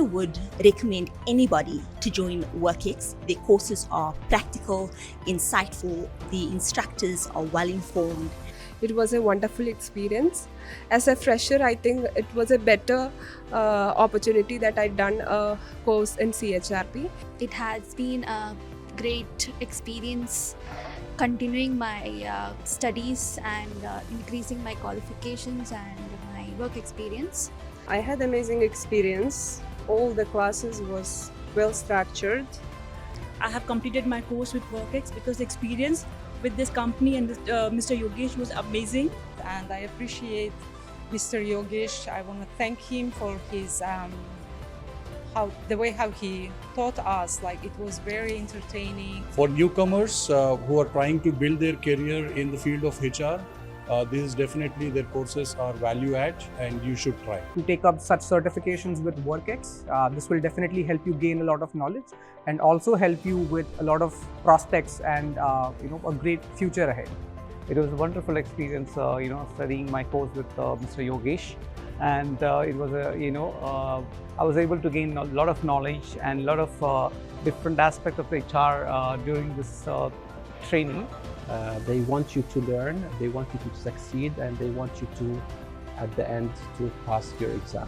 would recommend anybody to join Workx. Their courses are practical, insightful, the instructors are well informed. It was a wonderful experience. As a fresher, I think it was a better opportunity that I'd done a course in CHRP. It has been a great experience continuing my studies and increasing my qualifications and my work experience. I had amazing experience. All the classes was well structured. I have completed my course with Workx because the experience with this company and Mr. Yogesh was amazing. And I appreciate Mr. Yogesh. I want to thank him for his the way how he taught us. Like, it was very entertaining. For newcomers who are trying to build their career in the field of HR, this is definitely, their courses are value add and you should try. To take up such certifications with Workx, this will definitely help you gain a lot of knowledge and also help you with a lot of prospects and a great future ahead. It was a wonderful experience, studying my course with Mr. Yogesh, and it was I was able to gain a lot of knowledge and a lot of different aspects of HR during this training. They want you to learn, they want you to succeed, and they want you to, at the end, to pass your exam.